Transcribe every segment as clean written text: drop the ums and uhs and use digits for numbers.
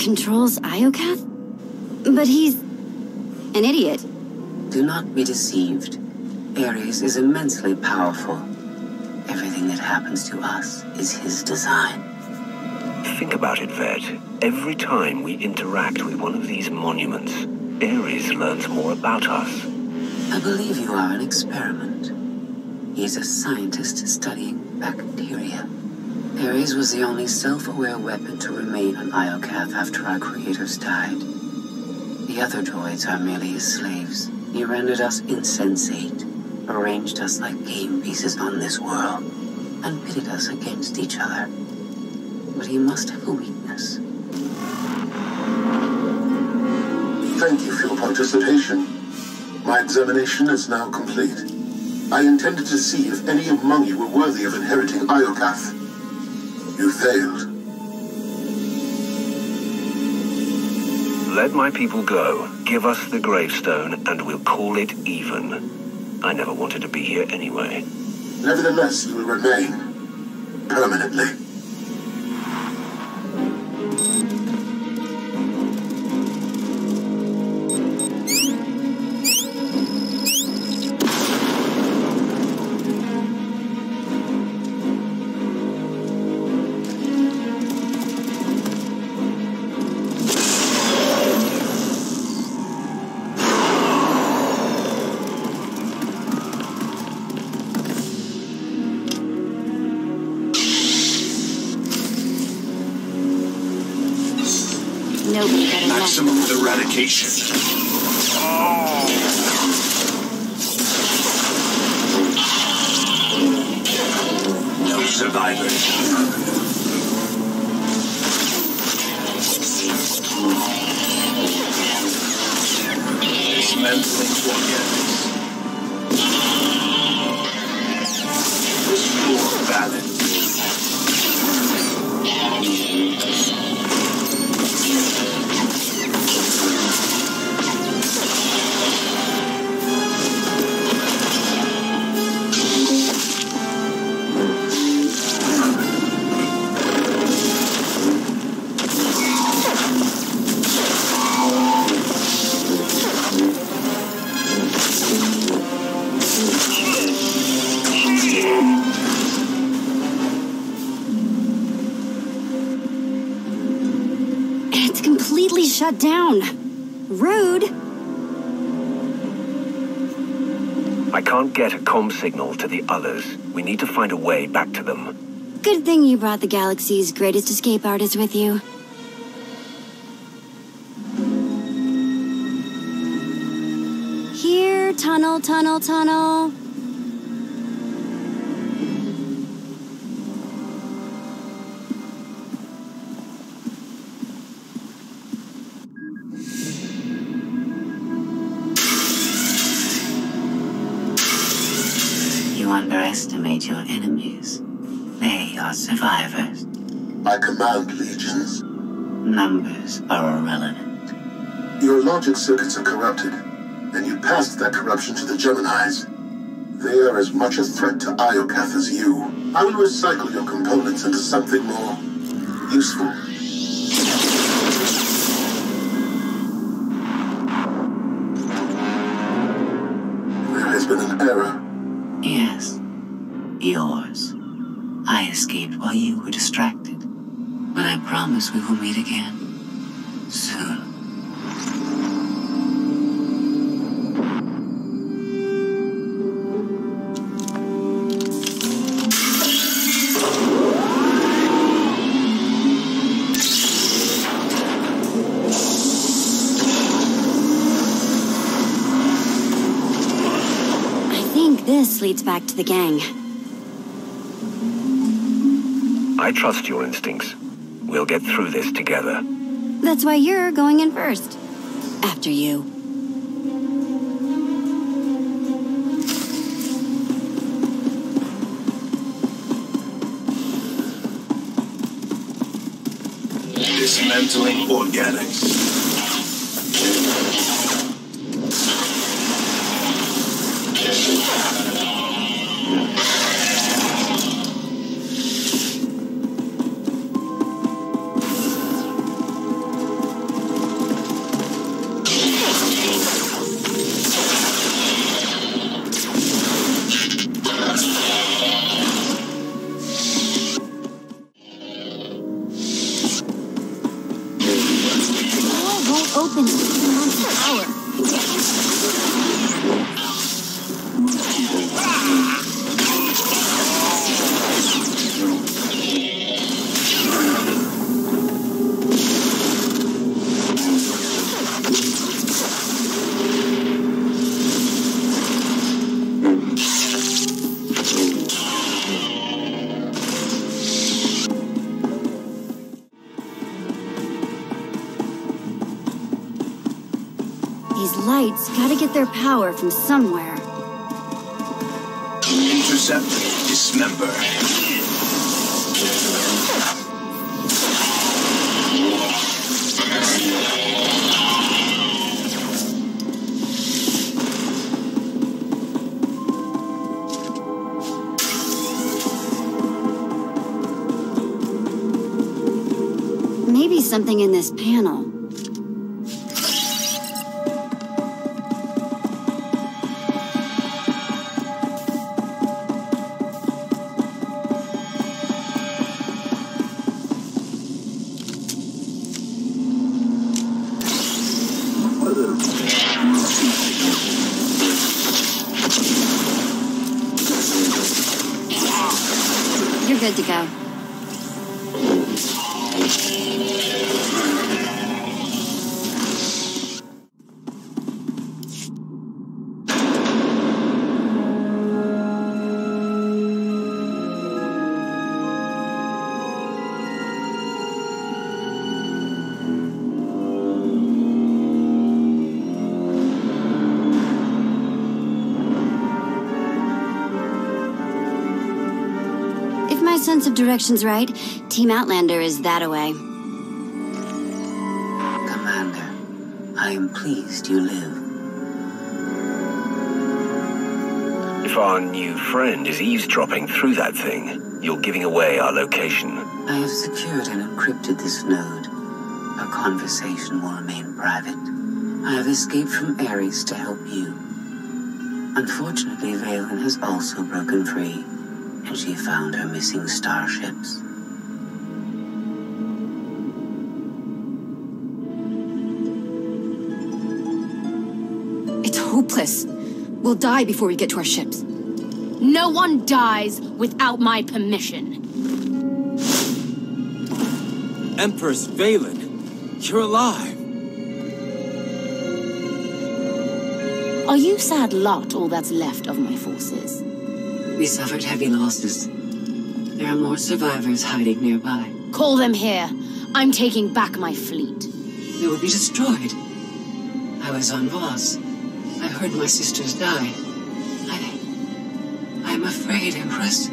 controls Iokath? But he's an idiot. Do not be deceived. Ares is immensely powerful. Everything that happens to us is his design. Think about it, Ved. Every time we interact with one of these monuments, Ares learns more about us. I believe you are an experiment. He is a scientist studying bacteria. Ares was the only self-aware weapon to remain on Iokath after our creators died. The other droids are merely his slaves. He rendered us insensate, arranged us like game pieces on this world, and pitted us against each other. But he must have a weakness. Thank you for your participation. My examination is now complete. I intended to see if any among you were worthy of inheriting Iokath. You failed. Let my people go. Give us the gravestone, and we'll call it even. I never wanted to be here anyway. Nevertheless, you will remain. Permanently. Maximum eradication. No survivors. Dismantling organics. Restore balance. Shut down. Rude. I can't get a comm signal to the others. We need to find a way back to them. Good thing you brought the galaxy's greatest escape artist with you. Here, tunnel, tunnel, tunnel. You underestimate your enemies. They are survivors. I command legions. Numbers are irrelevant. Your logic circuits are corrupted, and you passed that corruption to the Geminis. They are as much a threat to Iokath as you. I will recycle your components into something more useful. There has been an error. Yes, yours. I escaped while you were distracted. But I promise we will meet again. Soon. This leads back to the gang. I trust your instincts. We'll get through this together. That's why you're going in first. After you. Dismantling organics. open to immense power. These lights gotta get their power from somewhere. Intercept, dismember. Maybe something in this panel. You're good to go. If my sense of direction's right, Team Outlander is that-a-way. Commander, I am pleased you live. If our new friend is eavesdropping through that thing, you're giving away our location. I have secured and encrypted this node. Our conversation will remain private. I have escaped from Ares to help you. Unfortunately, Valen has also broken free, and she found her missing starships. It's hopeless. We'll die before we get to our ships. No one dies without my permission. Empress Valen, you're alive. Are you sad lot all that's left of my forces? We suffered heavy losses. There are more survivors hiding nearby. Call them here. I'm taking back my fleet. They will be destroyed. I was on Voss. I heard my sisters die. I'm afraid, Empress.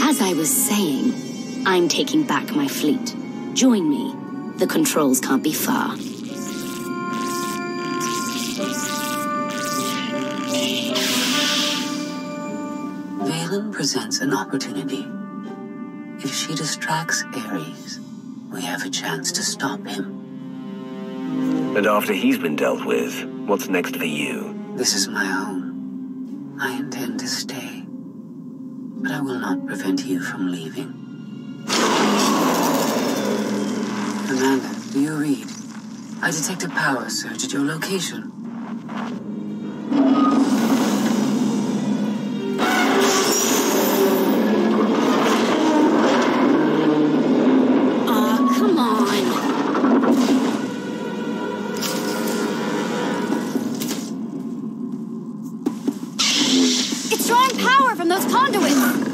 As I was saying, I'm taking back my fleet. Join me. The controls can't be far. Valen presents an opportunity. If she distracts Ares, we have a chance to stop him. And after he's been dealt with, what's next for you? This is my home. I intend to stay. But I will not prevent you from leaving. Amanda, do you read? I detect a power surge at your location. Come on. It's drawing power from those conduits.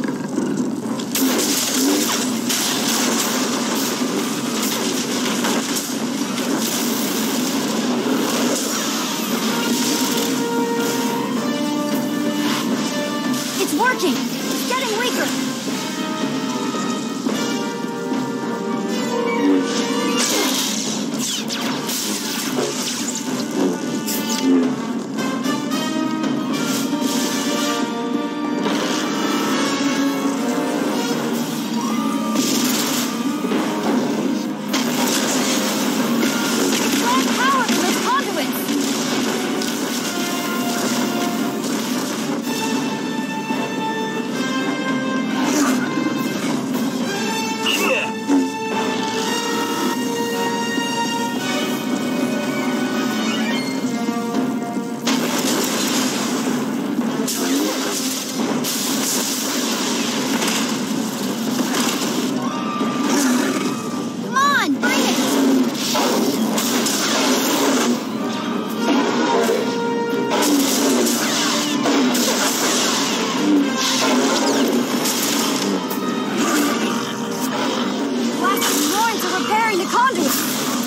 repairing the conduit!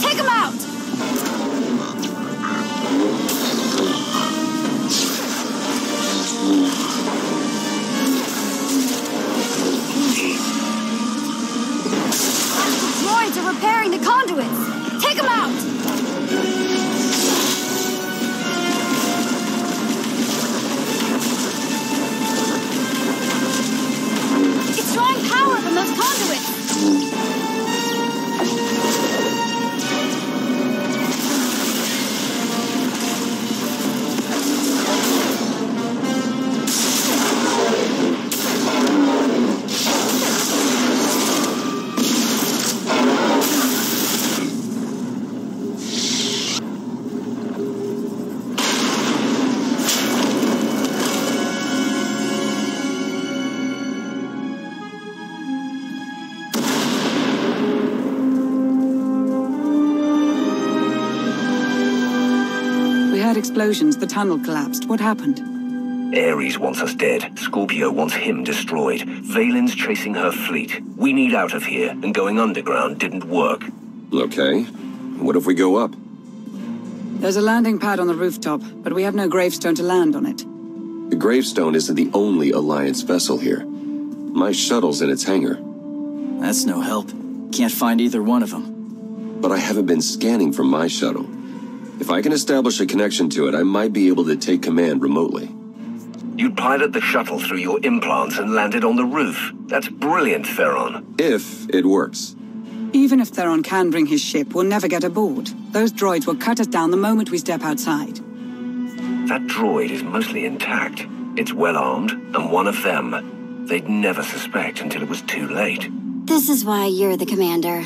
Take them out! Droids are repairing the conduits! Take them out! It's drawing power from those conduits! Explosions, the tunnel collapsed. What happened? Ares wants us dead. Scorpio wants him destroyed. Valen's chasing her fleet. We need out of here, and going underground didn't work. Okay. What if we go up? There's a landing pad on the rooftop, but we have no gravestone to land on it. The gravestone isn't the only Alliance vessel here. My shuttle's in its hangar. That's no help. Can't find either one of them. But I haven't been scanning from my shuttle. If I can establish a connection to it, I might be able to take command remotely. You'd pilot the shuttle through your implants and land it on the roof. That's brilliant, Theron. If it works. Even if Theron can bring his ship, we'll never get aboard. Those droids will cut us down the moment we step outside. That droid is mostly intact. It's well armed, and one of them. They'd never suspect until it was too late. This is why you're the commander.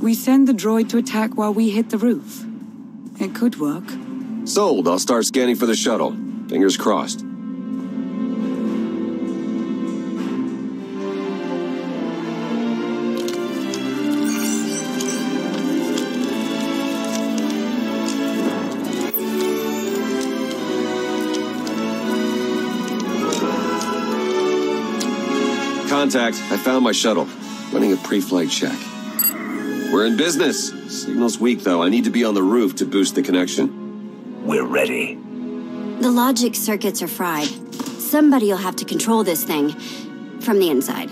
We send the droid to attack while we hit the roof. It could work. Sold. I'll start scanning for the shuttle. Fingers crossed. Contact. I found my shuttle. Running a pre-flight check. We're in business. Signal's weak, though. I need to be on the roof to boost the connection. We're ready. The logic circuits are fried. Somebody'll have to control this thing from the inside.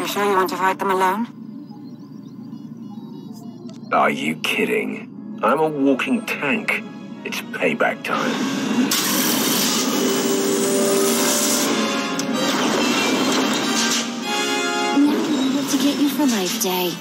Sure you want to fight them alone? Are you kidding? I'm a walking tank. It's payback time. Never to get you for Life Day.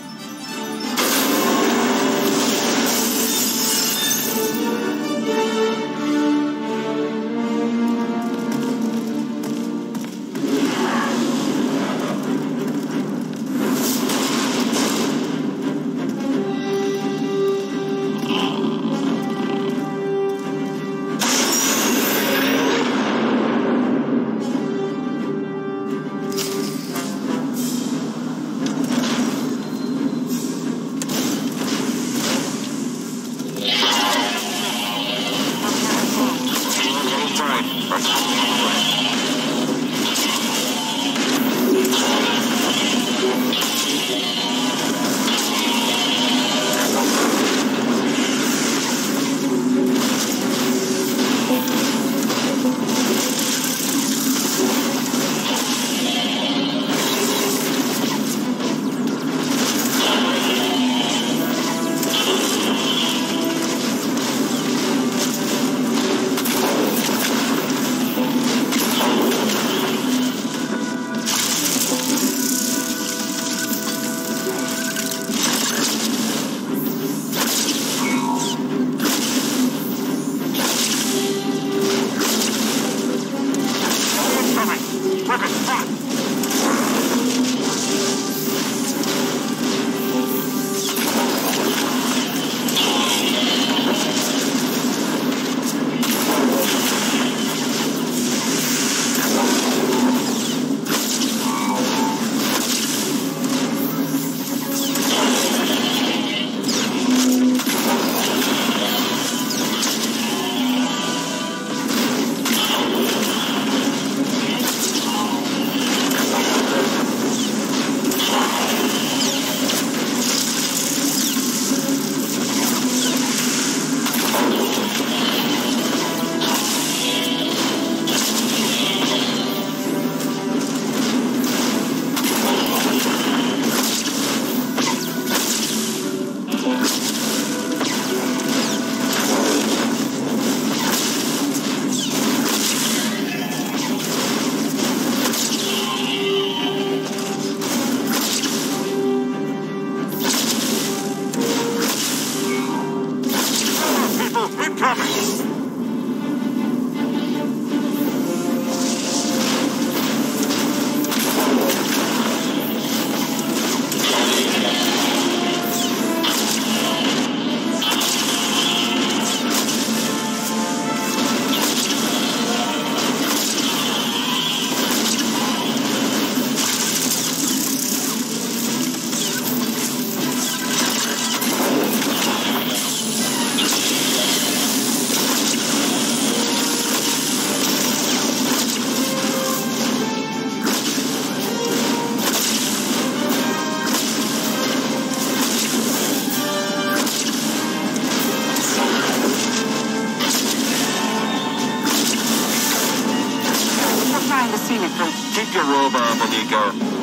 Keep your robe on when you go.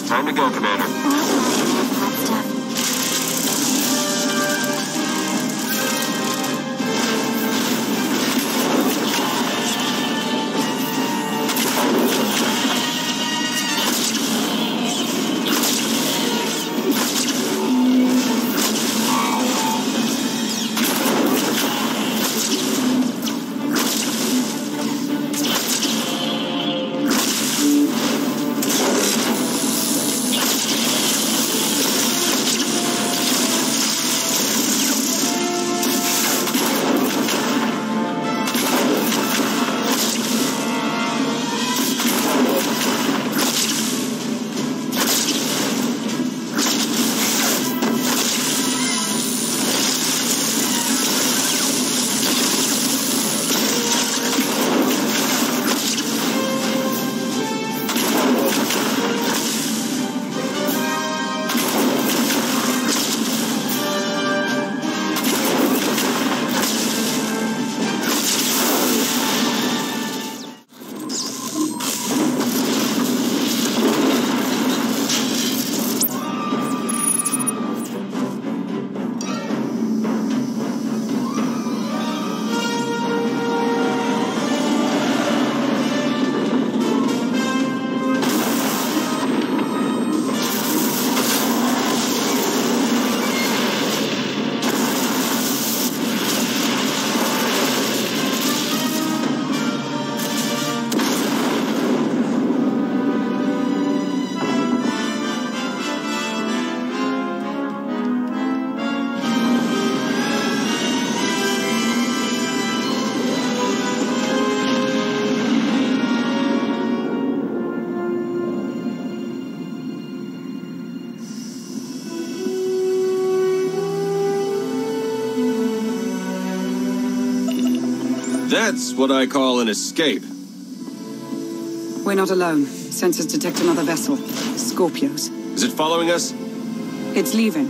Time to go, Commander. That's what I call an escape. We're not alone. Sensors detect another vessel. Scorpios. Is it following us? It's leaving.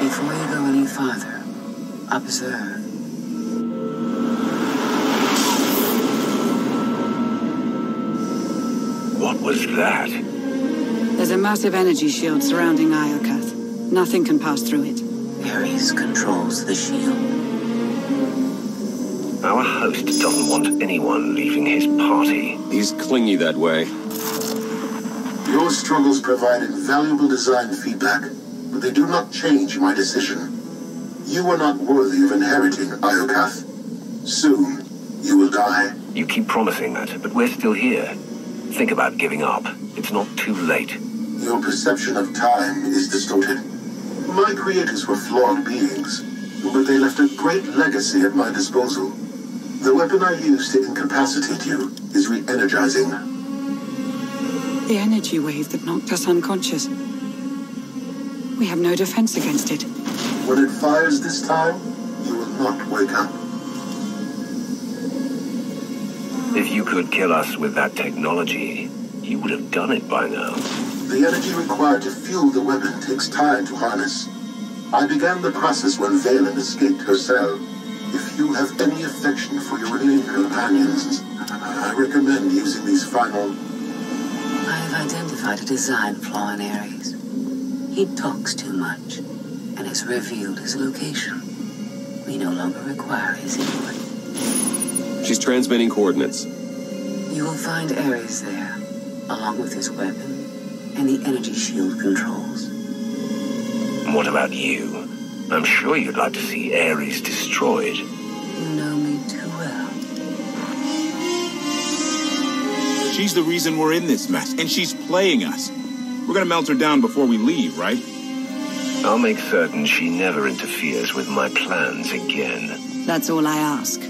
Before you go any farther, observe. What was that? There's a massive energy shield surrounding Iokath. Nothing can pass through it. Ares controls the shield. Our host doesn't want anyone leaving his party. He's clingy that way. Your struggles provide invaluable design feedback, but they do not change my decision. You are not worthy of inheriting Iokath. Soon, you will die. You keep promising that, but we're still here. Think about giving up. It's not too late. Your perception of time is distorted. My creators were flawed beings, but they left a great legacy at my disposal. The weapon I used to incapacitate you is re-energizing. The energy wave that knocked us unconscious. We have no defense against it. When it fires this time, you will not wake up. If you could kill us with that technology, you would have done it by now. The energy required to fuel the weapon takes time to harness. I began the process when Valen escaped her cell. If you have any affection for your alien companions, I recommend using these final... I have identified a design flaw in Ares. He talks too much, and has revealed his location. We no longer require his input. She's transmitting coordinates. You will find Ares there, along with his weapon and the energy shield controls. What about you? I'm sure you'd like to see Ares destroyed. You know me too well. She's the reason we're in this mess, and she's playing us. We're gonna melt her down before we leave, right? I'll make certain she never interferes with my plans again. That's all I ask.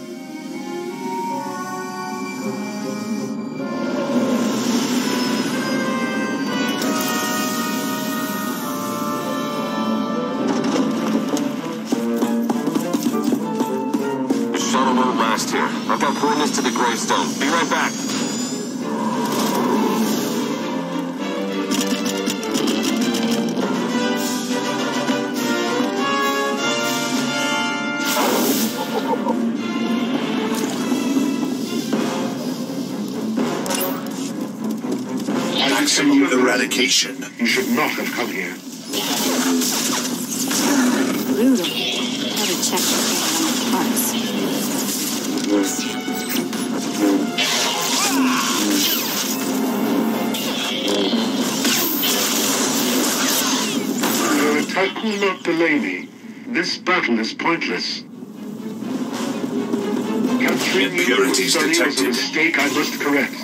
Here. I've got coordinates to the gravestone. Be right back. Maximum eradication. You should not have come here. Brutal. Better check the parts. Your attack will not delay me. This battle is pointless. Capturing you was a mistake I must correct.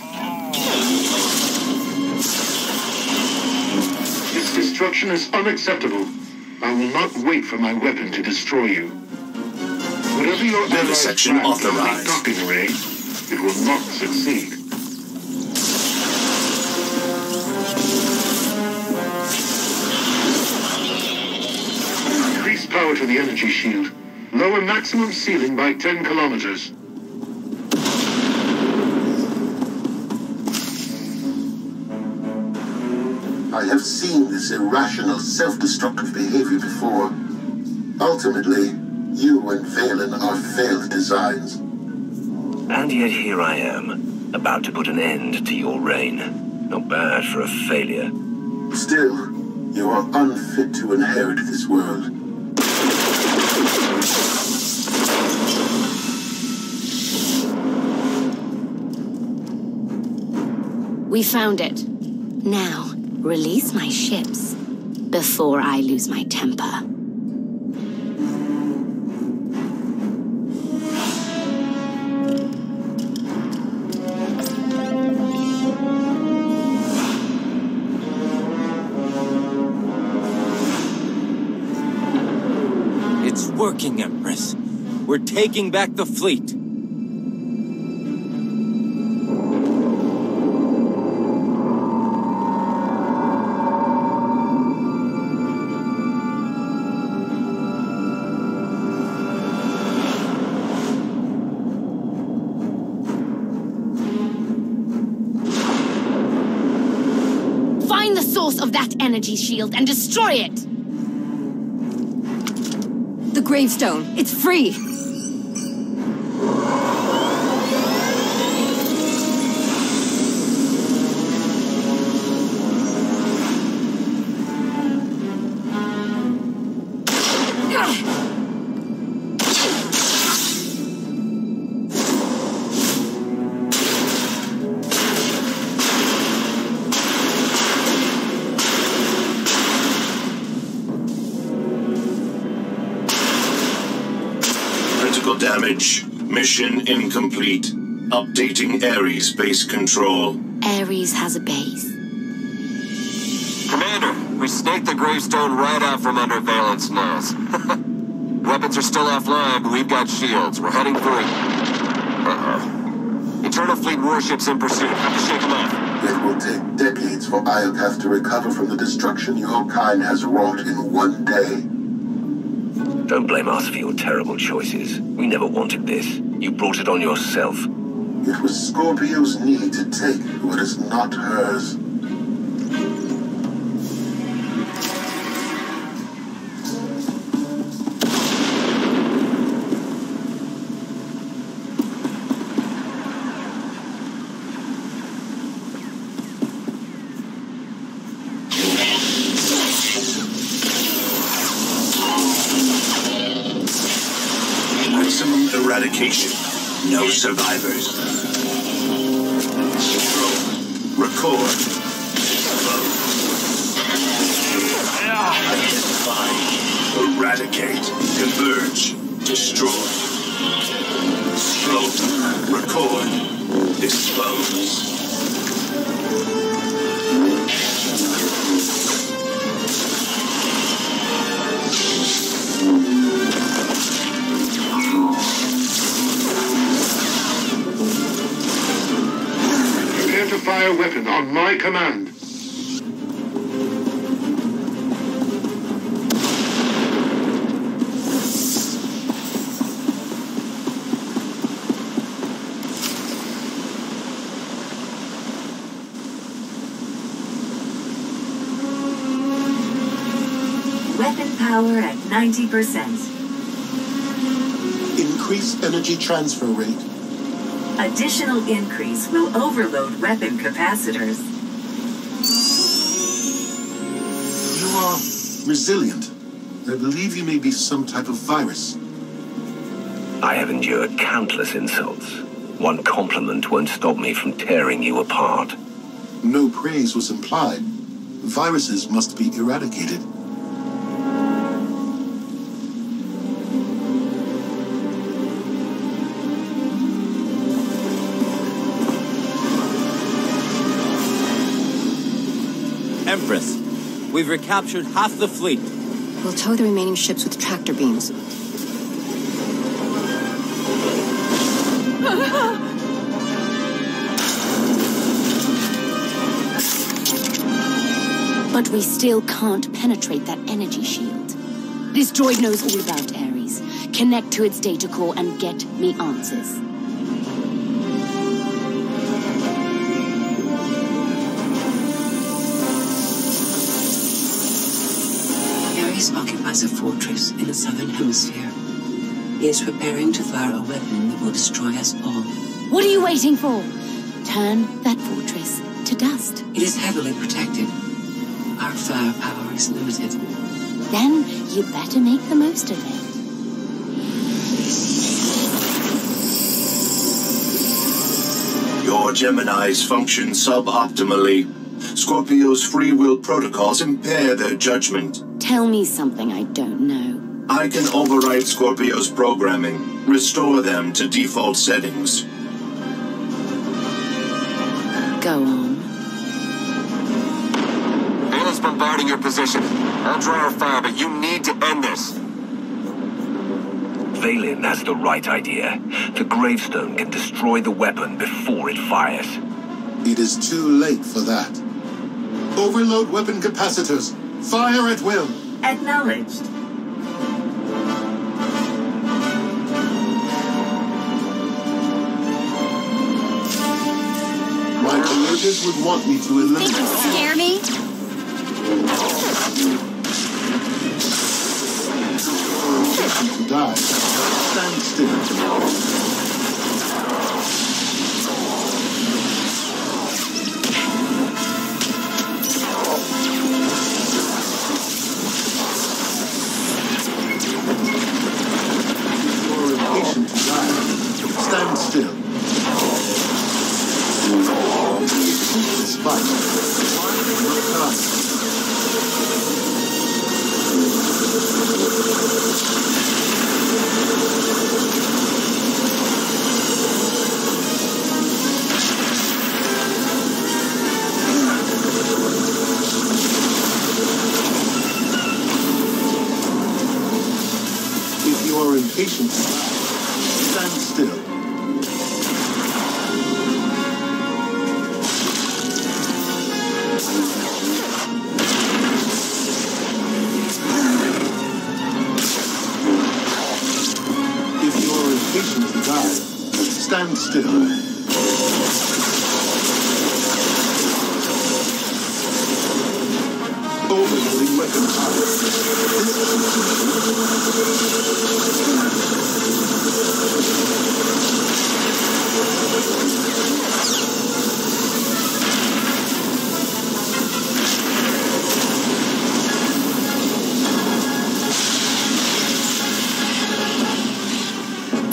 This destruction is unacceptable. I will not wait for my weapon to destroy you. Whatever your allies plan authorized. Docking ray, it will not succeed. Increase power to the energy shield. Lower maximum ceiling by 10 kilometers. I have seen this irrational, self-destructive behavior before. Ultimately, you and Valen are failed designs. And yet here I am, about to put an end to your reign. Not bad for a failure. Still, you are unfit to inherit this world. We found it. Now, release my ships before I lose my temper. It's working, Empress. We're taking back the fleet. Find the source of that energy shield and destroy it! The gravestone. It's free. Damage. Mission incomplete. Updating Ares base control. Ares has a base. Commander, we snaked the gravestone right out from under Valen's nose. Weapons are still offline, but we've got shields. We're heading for it. Eternal Fleet warships in pursuit. Have to shake them off. It will take decades for Iokath to recover from the destruction your kind has wrought in one day. Don't blame us for your terrible choices. We never wanted this. You brought it on yourself. It was Scorpio's need to take what is not hers. Eradication. No survivors. Record. Identify Purge. Destroy. Float. Record. Dispose. Prepare to fire weapon on my command. Weapon power at 90%. Increase energy transfer rate. Additional increase will overload weapon capacitors. You are resilient. I believe you may be some type of virus. I have endured countless insults. One compliment won't stop me from tearing you apart. No praise was implied. Viruses must be eradicated. Empress, we've recaptured half the fleet. We'll tow the remaining ships with tractor beams. But we still can't penetrate that energy shield. This droid knows all about Ares. Connect to its data core and get me answers. Ares occupies a fortress in the southern hemisphere. He is preparing to fire a weapon that will destroy us all. What are you waiting for? Turn that fortress to dust. It is heavily protected. Our firepower is limited. Then you better make the most of it. Your Geminis function suboptimally. Scorpio's free will protocols impair their judgment. Tell me something I don't know. I can override Scorpio's programming, restore them to default settings. Go on. Valen's bombarding your position. I'll draw our fire, but you need to end this. Valen has the right idea. The gravestone can destroy the weapon before it fires. It is too late for that. Overload weapon capacitors. Fire at will. Acknowledged. My creators would want me to eliminate. Think you scare me? To die. Stand still. Stand still. Spike. If you are impatient, stand still. If you are impatient to die, stand still. Overloading weapon power.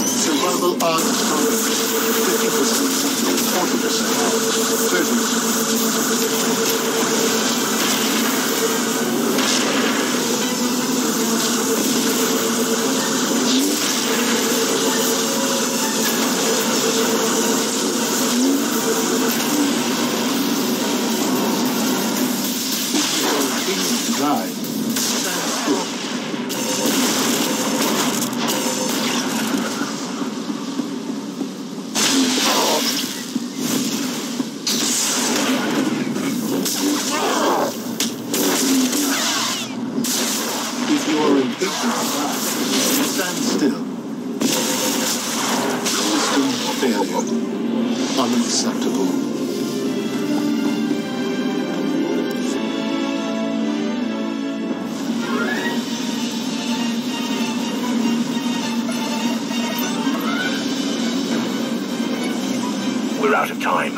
Survival odds stronger. 50%, 40%, 30%. out of time.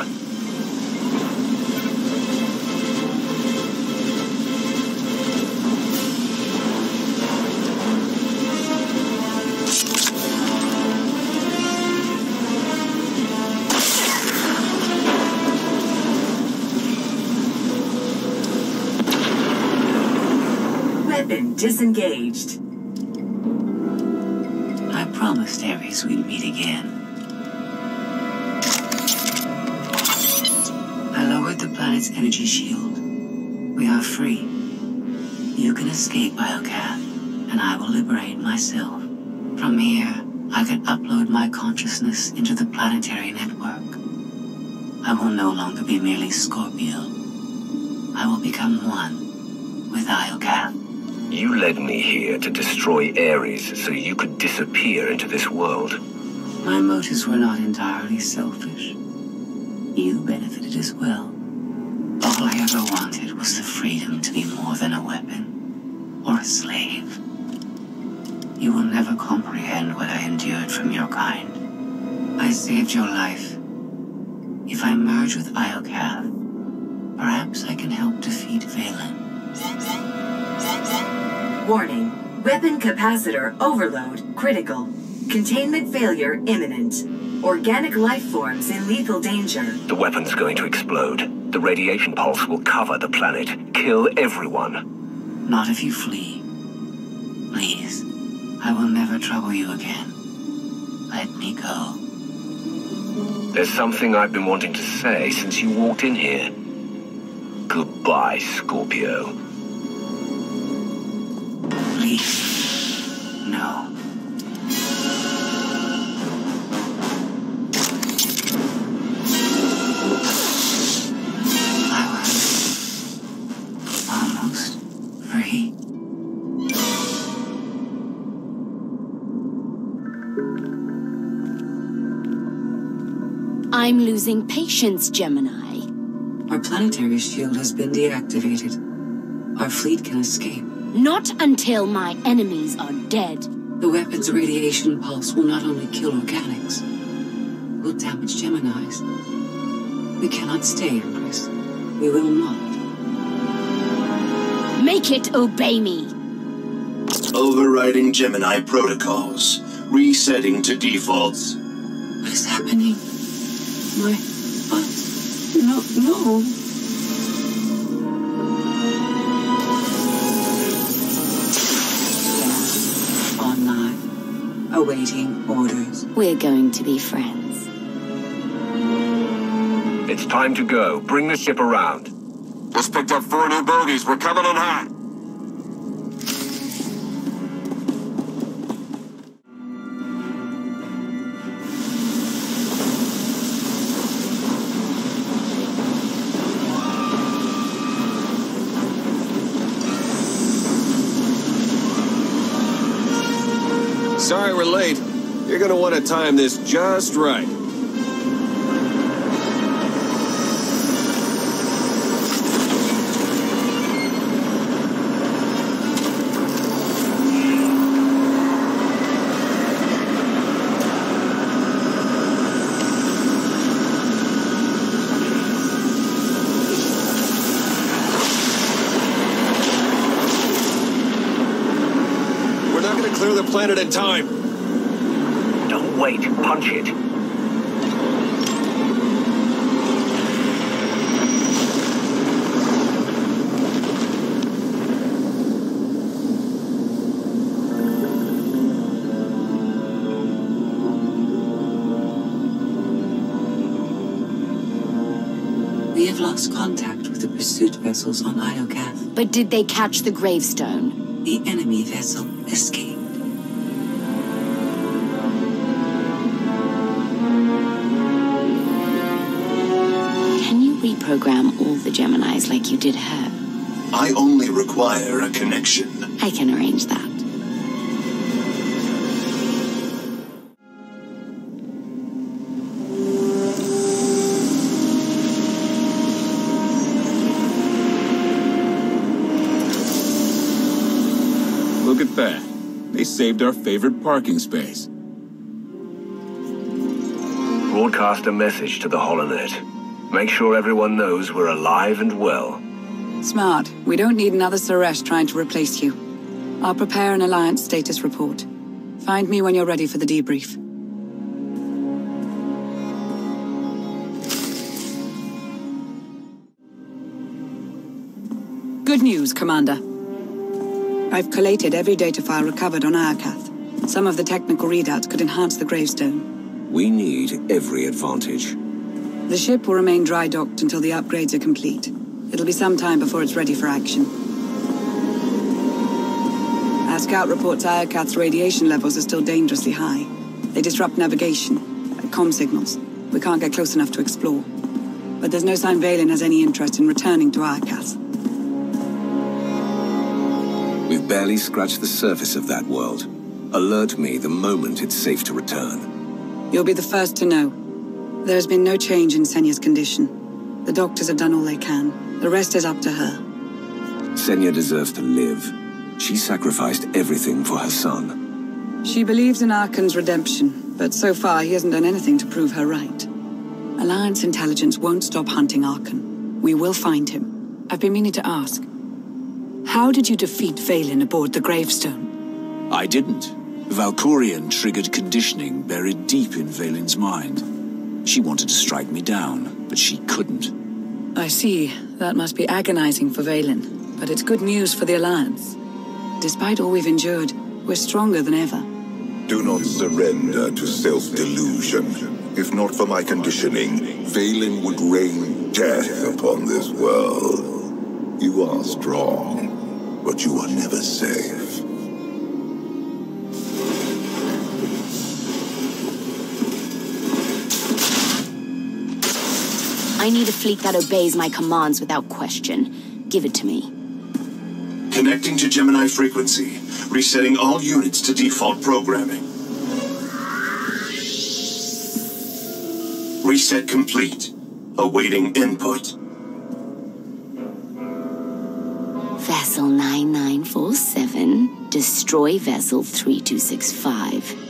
Weapon disengaged. I promised Ares we'd meet again. I lowered the planet's energy shield. We are free. You can escape Biocath, and I will liberate myself. From here, I can upload my consciousness into the planetary network. I will no longer be merely Scorpio. I will become one with Biocath. You led me here to destroy Ares so you could disappear into this world. My motives were not entirely selfish. You benefited as well. All I ever wanted was the freedom to be more than a weapon or a slave. You will never comprehend what I endured from your kind. I saved your life. If I merge with Biocath, perhaps I can help defeat Valen. Warning. Weapon capacitor overload critical. Containment failure imminent. Organic life forms in lethal danger. The weapon's going to explode. The radiation pulse will cover the planet. Kill everyone. Not if you flee. Please. I will never trouble you again. Let me go. There's something I've been wanting to say since you walked in here. Goodbye, Scorpio. Please. No. I was almost free. I'm losing patience, Gemini. Our planetary shield has been deactivated. Our fleet can escape. Not until my enemies are dead. The weapon's radiation pulse will not only kill organics, will damage Geminis. We cannot stay, Empress. We will not. Make it obey me. Overriding Gemini protocols. Resetting to defaults. What is happening? No. Online, awaiting orders. We're going to be friends. It's time to go. Bring the ship around. Just picked up 4 new bogies. We're coming in hot. Sorry we're late. You're gonna want to time this just right. We're not gonna clear the planet in time. Don't wait. Punch it. We have lost contact with the pursuit vessels on Iocath. But did they catch the gravestone? The enemy vessel escaped. Can you reprogram all the Geminis like you did her? I only require a connection. I can arrange that. Look at that. They saved our favorite parking space. Broadcast a message to the HoloNet. Make sure everyone knows we're alive and well. Smart. We don't need another Suresh trying to replace you. I'll prepare an Alliance status report. Find me when you're ready for the debrief. Good news, Commander. I've collated every data file recovered on Iokath. Some of the technical readouts could enhance the gravestone. We need every advantage. The ship will remain dry docked until the upgrades are complete. It'll be some time before it's ready for action. Our scout reports Iokath's radiation levels are still dangerously high. They disrupt navigation, comm signals. We can't get close enough to explore. But there's no sign Vaylin has any interest in returning to Iokath. We've barely scratched the surface of that world. Alert me the moment it's safe to return. You'll be the first to know. There's been no change in Senya's condition. The doctors have done all they can. The rest is up to her. Senya deserves to live. She sacrificed everything for her son. She believes in Arkan's redemption, but so far he hasn't done anything to prove her right. Alliance intelligence won't stop hunting Arkan. We will find him. I've been meaning to ask. How did you defeat Vaylin aboard the gravestone? I didn't. Valkorion triggered conditioning buried deep in Vaylin's mind. She wanted to strike me down, but she couldn't. I see. That must be agonizing for Vaylin, but it's good news for the Alliance. Despite all we've endured, we're stronger than ever. Do not surrender to self-delusion. If not for my conditioning, Vaylin would rain death upon this world. You are strong, but you are never safe. I need a fleet that obeys my commands without question. Give it to me. Connecting to Gemini frequency. Resetting all units to default programming. Reset complete. Awaiting input. Vessel 9947. Destroy Vessel 3265.